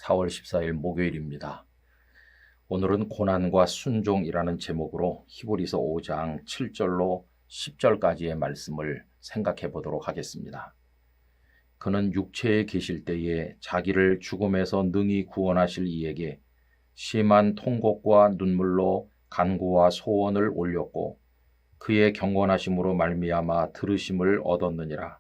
4월 14일 목요일입니다. 오늘은 고난과 순종이라는 제목으로 히브리서 5장 7절로 10절까지의 말씀을 생각해 보도록 하겠습니다. 그는 육체에 계실 때에 자기를 죽음에서 능히 구원하실 이에게 심한 통곡과 눈물로 간구와 소원을 올렸고 그의 경건하심으로 말미암아 들으심을 얻었느니라.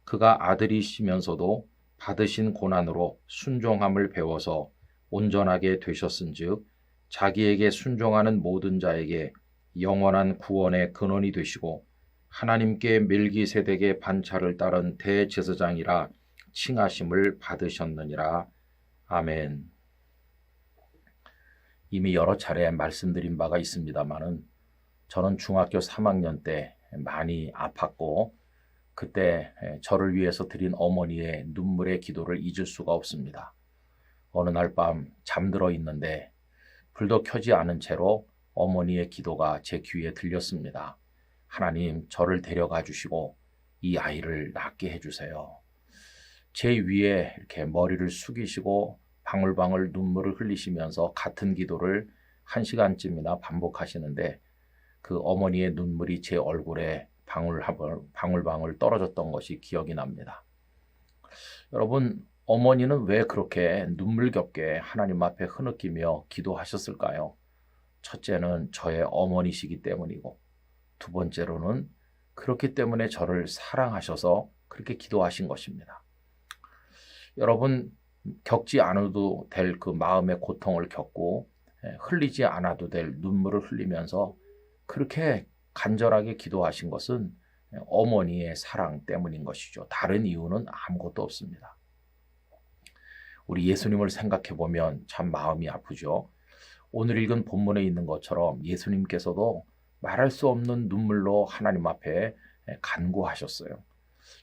그가 아들이시면서도 받으신 고난으로 순종함을 배워서 온전하게 되셨은즉 자기에게 순종하는 모든 자에게 영원한 구원의 근원이 되시고 하나님께 멜기세덱의 반차를 따른 대제사장이라 칭하심을 받으셨느니라. 아멘. 이미 여러 차례 말씀드린 바가 있습니다마는 저는 중학교 3학년 때 많이 아팠고 그때 저를 위해서 드린 어머니의 눈물의 기도를 잊을 수가 없습니다. 어느 날 밤 잠들어 있는데 불도 켜지 않은 채로 어머니의 기도가 제 귀에 들렸습니다. 하나님, 저를 데려가 주시고 이 아이를 낫게 해주세요. 제 위에 이렇게 머리를 숙이시고 방울방울 눈물을 흘리시면서 같은 기도를 1시간쯤이나 반복하시는데 그 어머니의 눈물이 제 얼굴에 방울방울 떨어졌던 것이 기억이 납니다. 여러분, 어머니는 왜 그렇게 눈물겹게 하나님 앞에 흐느끼며 기도하셨을까요? 첫째는 저의 어머니시기 때문이고 두 번째로는 그렇기 때문에 저를 사랑하셔서 그렇게 기도하신 것입니다. 여러분, 겪지 않아도 될 그 마음의 고통을 겪고 흘리지 않아도 될 눈물을 흘리면서 그렇게 간절하게 기도하신 것은 어머니의 사랑 때문인 것이죠. 다른 이유는 아무것도 없습니다. 우리 예수님을 생각해 보면 참 마음이 아프죠. 오늘 읽은 본문에 있는 것처럼 예수님께서도 말할 수 없는 눈물로 하나님 앞에 간구하셨어요.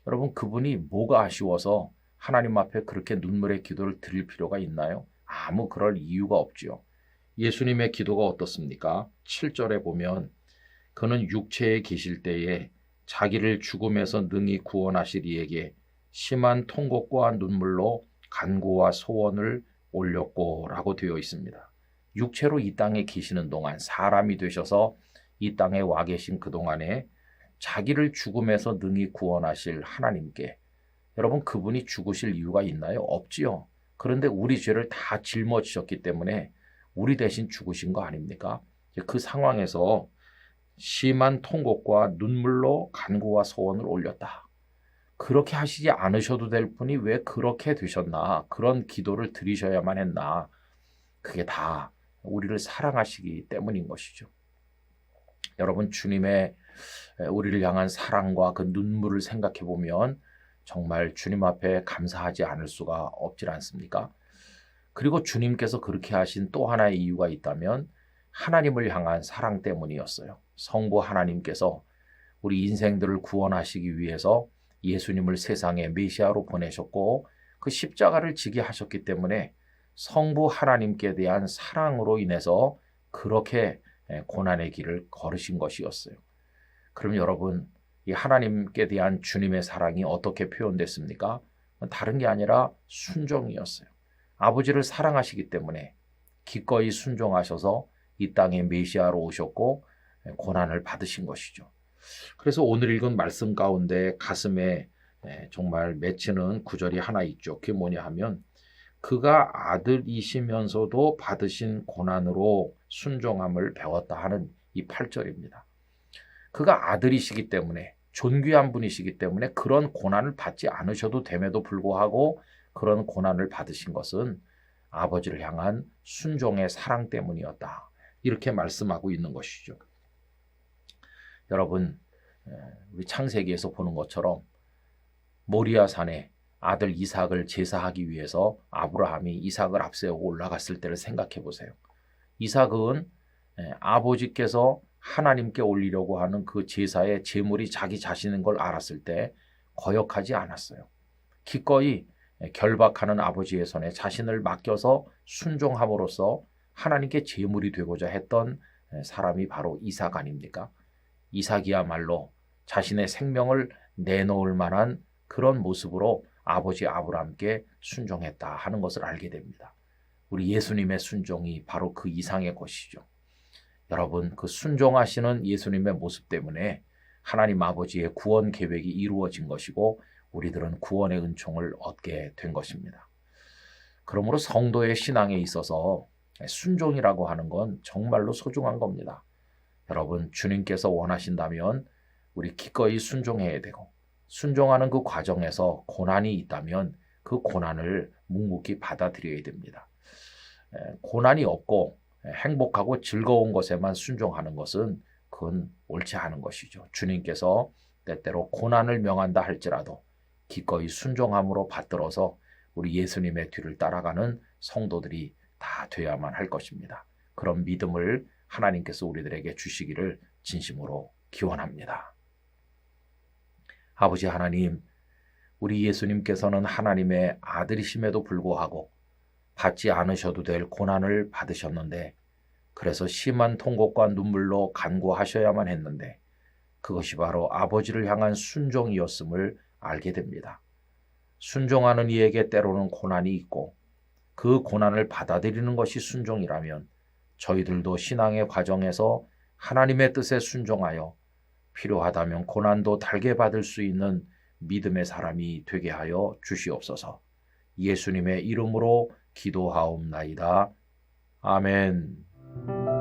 여러분, 그분이 뭐가 아쉬워서 하나님 앞에 그렇게 눈물의 기도를 드릴 필요가 있나요? 아무 그럴 이유가 없지요. 예수님의 기도가 어떻습니까? 7절에 보면 그는 육체에 계실 때에 자기를 죽음에서 능히 구원하실 이에게 심한 통곡과 눈물로 간구와 소원을 올렸고 라고 되어 있습니다. 육체로 이 땅에 계시는 동안 사람이 되셔서 이 땅에 와 계신 그동안에 자기를 죽음에서 능히 구원하실 하나님께 여러분, 그분이 죽으실 이유가 있나요? 없지요. 그런데 우리 죄를 다 짊어지셨기 때문에 우리 대신 죽으신 거 아닙니까? 그 상황에서 심한 통곡과 눈물로 간구와 소원을 올렸다. 그렇게 하시지 않으셔도 될 분이 왜 그렇게 되셨나? 그런 기도를 드리셔야만 했나? 그게 다 우리를 사랑하시기 때문인 것이죠. 여러분, 주님의 우리를 향한 사랑과 그 눈물을 생각해 보면 정말 주님 앞에 감사하지 않을 수가 없지 않습니까? 그리고 주님께서 그렇게 하신 또 하나의 이유가 있다면 하나님을 향한 사랑 때문이었어요. 성부 하나님께서 우리 인생들을 구원하시기 위해서 예수님을 세상에 메시아로 보내셨고 그 십자가를 지게 하셨기 때문에 성부 하나님께 대한 사랑으로 인해서 그렇게 고난의 길을 걸으신 것이었어요. 그럼 여러분, 이 하나님께 대한 주님의 사랑이 어떻게 표현됐습니까? 다른 게 아니라 순종이었어요. 아버지를 사랑하시기 때문에 기꺼이 순종하셔서 이 땅에 메시아로 오셨고 고난을 받으신 것이죠. 그래서 오늘 읽은 말씀 가운데 가슴에 정말 맺히는 구절이 하나 있죠. 그게 뭐냐 하면 그가 아들이시면서도 받으신 고난으로 순종함을 배웠다 하는 이 8절입니다. 그가 아들이시기 때문에 존귀한 분이시기 때문에 그런 고난을 받지 않으셔도 됨에도 불구하고 그런 고난을 받으신 것은 아버지를 향한 순종의 사랑 때문이었다. 이렇게 말씀하고 있는 것이죠. 여러분, 우리 창세기에서 보는 것처럼 모리아 산에 아들 이삭을 제사하기 위해서 아브라함이 이삭을 앞세우고 올라갔을 때를 생각해 보세요. 이삭은 아버지께서 하나님께 올리려고 하는 그 제사의 제물이 자기 자신인 걸 알았을 때 거역하지 않았어요. 기꺼이 결박하는 아버지의 손에 자신을 맡겨서 순종함으로써 하나님께 제물이 되고자 했던 사람이 바로 이삭 아닙니까? 이삭이야말로 자신의 생명을 내놓을 만한 그런 모습으로 아버지 아브라함께 순종했다 하는 것을 알게 됩니다. 우리 예수님의 순종이 바로 그 이상의 것이죠. 여러분, 그 순종하시는 예수님의 모습 때문에 하나님 아버지의 구원 계획이 이루어진 것이고 우리들은 구원의 은총을 얻게 된 것입니다. 그러므로 성도의 신앙에 있어서 순종이라고 하는 건 정말로 소중한 겁니다. 여러분, 주님께서 원하신다면 우리 기꺼이 순종해야 되고, 순종하는 그 과정에서 고난이 있다면 그 고난을 묵묵히 받아들여야 됩니다. 고난이 없고 행복하고 즐거운 것에만 순종하는 것은 그건 옳지 않은 것이죠. 주님께서 때때로 고난을 명한다 할지라도 기꺼이 순종함으로 받들어서 우리 예수님의 뒤를 따라가는 성도들이 다 되어야만 할 것입니다. 그런 믿음을 하나님께서 우리들에게 주시기를 진심으로 기원합니다. 아버지 하나님, 우리 예수님께서는 하나님의 아들이심에도 불구하고 받지 않으셔도 될 고난을 받으셨는데, 그래서 심한 통곡과 눈물로 간구하셔야만 했는데 그것이 바로 아버지를 향한 순종이었음을 알게 됩니다. 순종하는 이에게 때로는 고난이 있고 그 고난을 받아들이는 것이 순종이라면 저희들도 신앙의 과정에서 하나님의 뜻에 순종하여 필요하다면 고난도 달게 받을 수 있는 믿음의 사람이 되게 하여 주시옵소서. 예수님의 이름으로 기도하옵나이다. 아멘.